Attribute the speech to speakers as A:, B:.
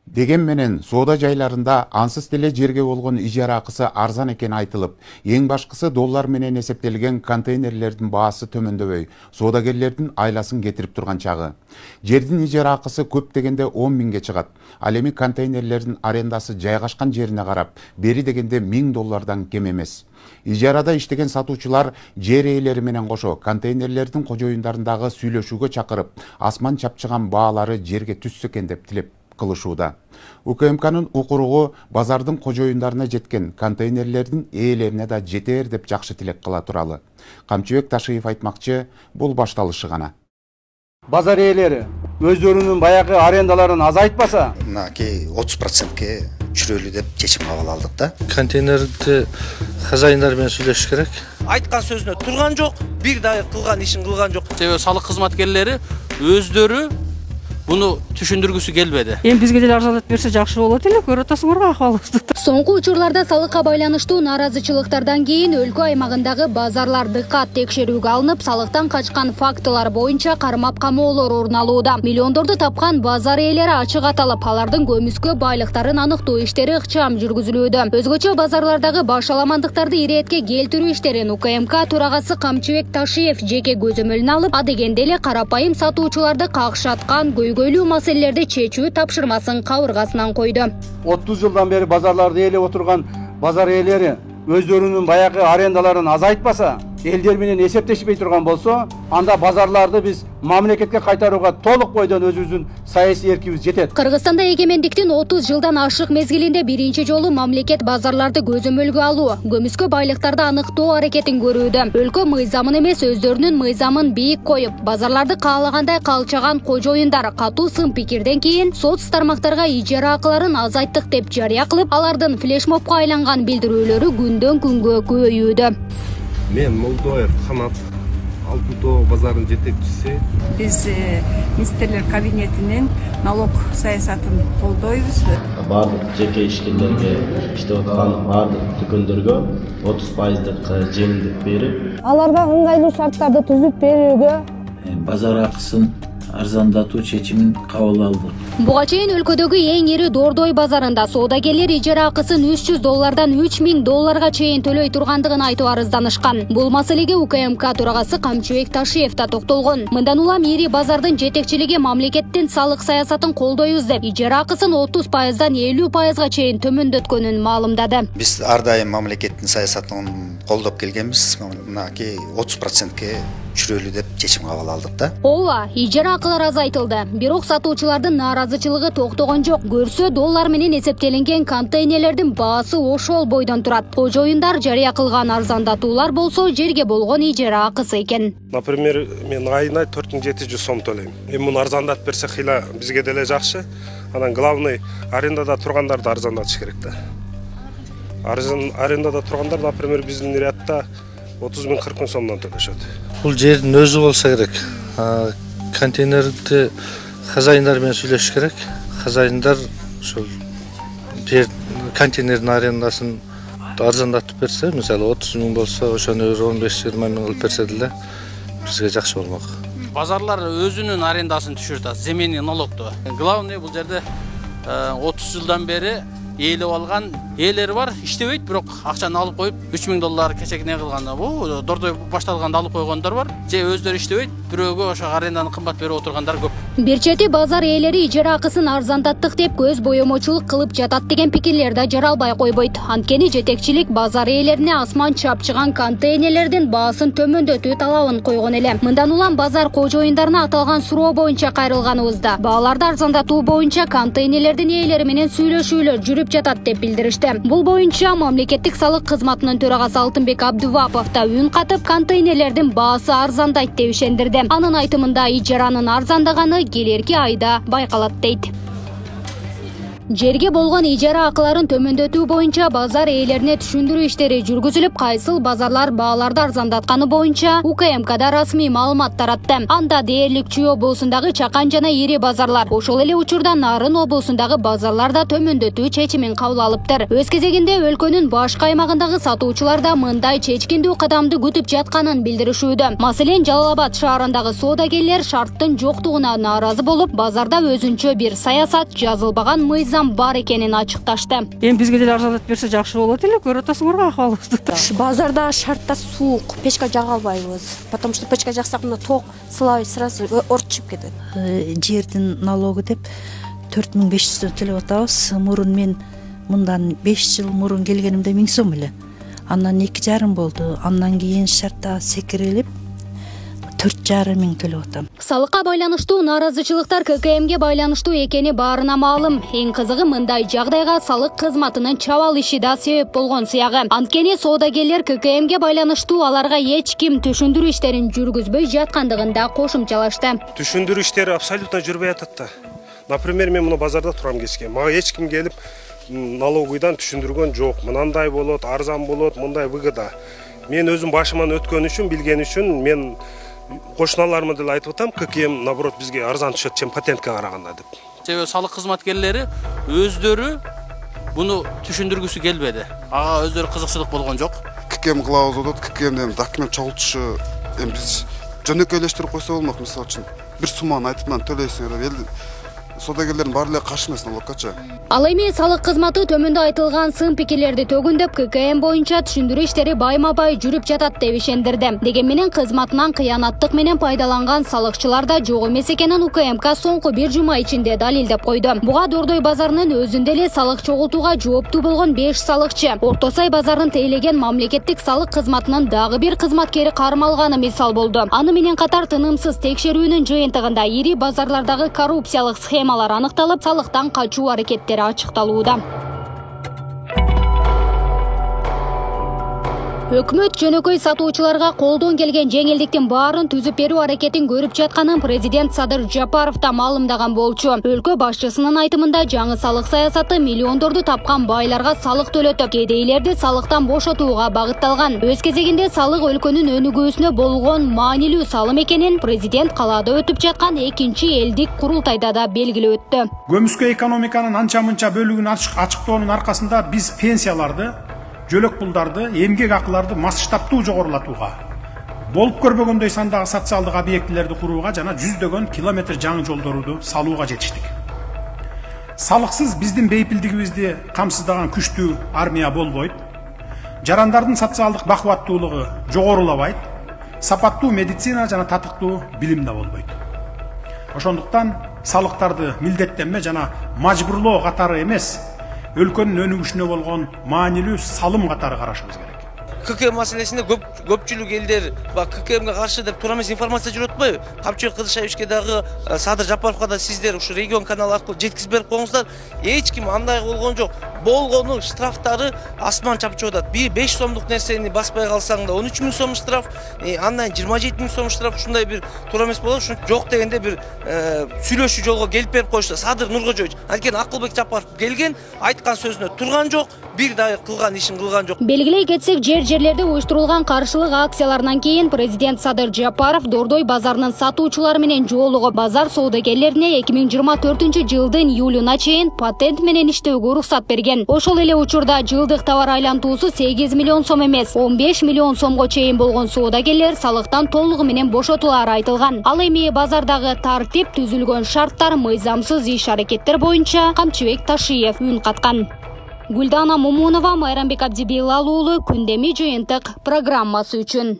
A: Деген менен соода жайларында ансыз деле жерге болгон ижара акысы арзан экени айтылып, эң башкысы доллар менен эсептелген контейнерлердин баасы төмөндөбөй, соодагерлердин айласын кетирип турган чагы. Жердин ижара акысы көп дегенде 10 миңге чыгат. Ал эми контейнерлердин арендасы жайгашкан жерине карап, бери дегенде $1000 кем эмес. Ижарада иштеген сатуучулар жер ээлери менен кошо контейнерлердин кожоюндарындагы сүйлөшүүгө чакырып, асман чапчыган баалары жерге түссө экен деп тилеп кылышууда. УКМКнын укуругу базардын кожоюндарына жеткен контейнерлердин ээлерине да жетер деп жакшы тилек кыла туралы. Камчыбек Ташиев айтмакчы, бул башталышы гана.
B: Базар ээлери өздөрүнүн баягы арендаларын азайтпаса,
C: мынакей 30%ке чүрөлү деп чечим кабыл алдык да.
D: Контейнерди хозяиндар менен сүйлөшүш керек.
E: Айткан сөзүнө турган жок, бир дагы кылган ишин кылган жок.
F: Себеби салык кызматкерлери өздөрү буну түшүндүргүсү келбеди.
G: Эми бизге деле арзандатып берсе жакшы болот эле, көрүп атасыңарбы акыбалыбызды.
H: Соңку учурларда салыкка байланыштуу нааразычылыктардан кийин өлкө аймагындагы базарлар дыккат текшерүүгө алынып, салыктан качкан фактылар боюнча кармап камоолор орун алууда. Миллиондорду тапкан базар ээлери ачык аталып, алардын көмүскө байлыктарын аныктоо иштери ыкчам жүргүзүлүүдө. Өзгөчө базарлардагы баш аламандыктарды иретке келтирүү иштерин УКМК төрагасы Камчыбек Ташиев жеке көзөмөлүнө алып, адегенде эле карапайым сатуучуларды какшаткан көйгөйлүү маселелерди чечүү тапшырмасын кабыргасынан койду.
B: 30 жылдан бери базарларды ээлеп отурган базар ээлери өздөрүнүн баягы арендаларын азайтпаса, элдер менен эсептешпей турган болсо, анда базарларды биз мамлекетке кайтарууга толук бойдон өзүбүздүн саясий эркибиз жетет.
H: Кыргызстанда эгемендиктин 30 жылдан ашык мезгилинде биринчи жолу мамлекет базарларды көзөмөлгө алуу, көмүскө байлыктарды аныктоо аракетин көрүүдө. Өлкө мыйзамын эмес, өздөрүнүн мыйзамын бийик коюп, базарларды каалагандай калчаган кожоюндар катуу сын пикирден кийин соц тармактарга ижара акыларын азайттык деп жарыя кылып, алардын флешмобко айланган билдирүүлөрү күндөн күнгө көбөйүүдө.
I: Мен Молдоев Хамат, Алтынтоо базарынын жетекчиси.
G: Биз министрлер кабинетинин налог саясатын колдойбуз.
J: Бардык жеке ишкерлерге иштеп аткан бардык дүкөндөргө 30% жеңилдик берип,
K: аларга ыңгайлуу шарттарды түзүп берүүгө
L: базар акысын арзандатуу чечимин кабыл алды.
H: Буга чейин өлкөдөгү эң ири Дордой базарында соодагерлер ижара акысын $300 $3000 чейин төлөй тургандыгын айтып арызданышкан. Бул маселеге УКМК төрагасы Камчыбек Ташиев да токтолгон. Мындан улам ири базардын жетекчилиги мамлекеттин салык саясатын колдойбуз деп, ижара акысын 30%дан 50%га чейин төмөндөткөнүн маалымдады.
C: Биз ар дайым мамлекеттин саясатын колдоп келгенбиз. Мынакей 30%ке чүрөлү деп чечим кабыл алдык да.
H: Ооба, ижара акылар азайтылды. Бирок сатуучулардын нааразычылыгы токтогон жок. Көрсө доллар менен эсептелинген контейнерлердин баасы ошол бойдон турат. Кожоюндар жарыя кылган арзандатуулар болсо жерге болгон ижара акысы экен.
I: Например, мен айына 4700 сом төлөйм. Эми муну арзандатып берсе хыйла бизге деле жакшы. Анан главный арендада тургандарды арзандатыш керек да. Арендада тургандар, например, биздин рядда 30 миң 40 миң сомдон төлөшөт.
D: Бул жердин өзү болсо керек. Контейнерди хозяиндар менен сүйлөшүш керек. Хозяиндар ошол жер контейнердин арендасын арзандатып берсе, мисалы 30 миң болсо, ошону 15-20 миң кылып берсе деле бизге жакшы болмок.
F: Базарлар өзүнүн арендасын түшүрөт, земельный налогду. Главный бул жерде 30 жылдан бери ээлеп алган ээлери бар, иштебейт, бирок акчаны алып коюп $3000 кечекне кылган. Бул Дордой башталганда алып койгондар бар. Же өздөрү иштебейт, бирөөгө ошо аренданы кымбат берип отургандар көп.
H: Бир чети базар ээлери ижара акысын арзандаттык деп көз боемочулук кылып жатат деген пикирлер да жаралбай койбойт. Анткени жетекчилик базар ээлерине асман чапчыган контейнерлердин баасын төмөндөтүү талабын койгон эле. Мындан улам базар кожоюндарына аталган суроо боюнча кайрылганыбызда, бааларды арзандатуу боюнча контейнерлердин ээлери менен сүйлөшүүлөр жүрүп жатат деп билдиришти. Бул боюнча мамлекеттик салык кызматынын төрагасы Алтынбек Абдувапов да үн катып, контейнерлердин баасы арзандайт деп ишендирди. Анын айтымында ижаранын арзандаганы келерки айда байкалат дейт. Жерге болгон ижара акыларын төмөндөтүү боюнча базар ээлерине түшүндүрүү иштери жүргүзүлүп, кайсыл базарлар бааларды арзандатканы боюнча УКМКда расмий маалымат таратты. Анда дээрлик Чүй облусундагы чакан жана ири базарлар, ошол эле учурда Нарын облусундагы базарлар да төмөндөтүү чечимин кабыл алыптыр. Өз кезегинде өлкөнүн башка аймагындагы сатуучулар да мындай чечкиндүү кадамды күтүп жатканын билдиришүүдө. Маселен, Жалал Абад шаарындагы соодагерлер шарттын жоктугуна нааразы болуп, базарда өзүнчө бир саясат, жазылбаган мыйзам мыйзам бар экенин ачыкташты.
G: Эми бизге деле арзандатып берсе жакшы болот эле, көрүп атасыңарбы акыбалыбызды.
K: Базарда шарттар суук, печка жага албайбыз. Потому что печка жаксак мына ток сылабай сразу орчуп кетет.
M: Жердин налогу деп 4500 төлөп атабыз. Мурун мен мындан 5 жыл мурун келгенимде 1000 сом эле. Андан 2,5 болду. Андан кийин шартта секирилип 4,5 миң төлөп атам.
H: Салыкка байланыштуу нааразычылыктар ККМге байланыштуу экени баарына маалым. Эң кызыгы мындай жагдайга салык кызматынын чабал иши да себеп болгон сыягы. Анткени соодагерлер ККМге байланыштуу аларга эч ким түшүндүрүү иштерин жүргүзбөй жаткандыгын да кошумчалашты.
I: Түшүндүрүү иштери абсолютно жүрбөй атат да. Например, мен муну базарда турам кечке. Мага эч ким келип налогыйдан түшүндүргөн жок. Мынандай болот, арзан болот, мындай выгода. Мен өзүм башыман өткөн үчүн, билген үчүн мен кошуналарыма деле айтып атам, ККМ наоборот бизге арзан түшөт, чем патентке караганда деп.
F: Себеби салык кызматкерлери өздөрү буну түшүндүргүсү келбеди. Ага өздөрү кызыкчылык болгон жок.
N: ККМ кылабыз деп ККМден документ чогултушу эми биз жөнөкөйлөштүрүп койсо болмок. Мисалы үчүн бир сумманы айтып мына төлөйсүңөр деп соодагерлердин баары эле каршы эмес налогкачы.
H: Ал эми салык кызматы төмөндө айтылган сын пикирлерди төгүндөп ККМ боюнча түшүндүрүү иштери байма-бай жүрүп жатат деп ишендирди. Дегени менен кызматынан кыянаттык менен пайдаланган салыкчылар да жок эмес экенин УКМК соңку бир жума ичинде далилдеп койду. Буга Дордой базарынын өзүндө эле салык чогултууга жооптуу болгон 5 салыкчы, Орто Сай базарын тейлеген мамлекеттик салык кызматынын дагы бир кызматкери кармалганы мисал болду. Аны менен катар тынымсыз текшерүүнүн жыйынтыгында ири базарлардагы коррупциялык схемалар аныкталып, салыктан качуу аракеттери ачыкталууда. Өкмөт жөнөкөй сатуучуларга колдон келген жеңилдиктин баарын түзүп берүү аракетин көрүп жатканын президент Садыр Жапаров да маалымдаган болчу. Өлкө башчысынын айтымында жаңы салык саясаты миллиондорду тапкан байларга салык төлөтүп, кедейлерди салыктан бошотууга багытталган. Өз кезегинде салык өлкөнүн өнүгүүсүнө болгон маанилүү салым экенин президент калаада өтүп жаткан 2-элдик курултайда да белгилеп өттү.
O: Көмүскө экономиканын анча-мынча бөлүгүн ачыктоонун аркасында биз пенсияларды, жөлөк пулдарды, эмгек акыларды масштабтуу жогорулатууга, болуп көрбөгөндөй сандагы социалдык объектилерди курууга жана жүздөгөн километр жаңы жолдорду салууга жетиштик. Салыксыз биздин бейпилдигибизди камсыздаган күчтүү армия болбойт, жарандардын социалдык бакубаттуулугу жогорулабайт, сапаттуу медицина жана татыктуу билим да болбойт. Ошондуктан салыктарды милдеттенме жана мажбурлоо катары эмес, өлкөнүн өнүгүшүнө болгон маанилүү салым катары карашыбыз керек.
E: ККМ маселесинде көпчүлүк элдер ККМге каршы деп туура эмес информация жүрүп атпайбы? Камчыбек Кызышевичке дагы Садыр Жапаровго да сиздер ушу регион каналы аркылуу жеткизип берип коюңуздар. Эч ким андай болгон жок. Болгону штрафтары асман чапчып атат. 5 сомдук нерсени баспай калсаң да 13 миң сом штраф, андан 27 миң сом штраф, ушундай бир туура эмес болот. Ушун жок дегенде бир сүйлөшүү жолго келип берип коюшту. Садыр Нуркожоевич, анткени Акылбек Жапаров келген, айткан сөзүнө турган жок, бир дагы кылган ишин кылган жок.
H: Белгилей кетсек, жерлерде уюштурулган каршылык акцияларынан кийин президент Садыр Жапаров Дордой базарынын сатуучулары менен жолугуп, базар соодагерлерине 2024-жылдын июлуна чейин патент менен иштөөгө уруксат берген. Ошол эле учурда жылдык товар айлантуусу 8 миллион сом эмес, 15 миллион сомго чейин болгон соодагерлер салыктан толугу менен бошотулары айтылган. Ал эми базардагы тартип, түзүлгөн шарттар, мыйзамсыз иш-аракеттер боюнча Камчыбек Ташиев үн каткан. Гүлдана Момунова, Майрамбек Абдибилал уулу, Күндөмү жыйынтык программасы үчүн.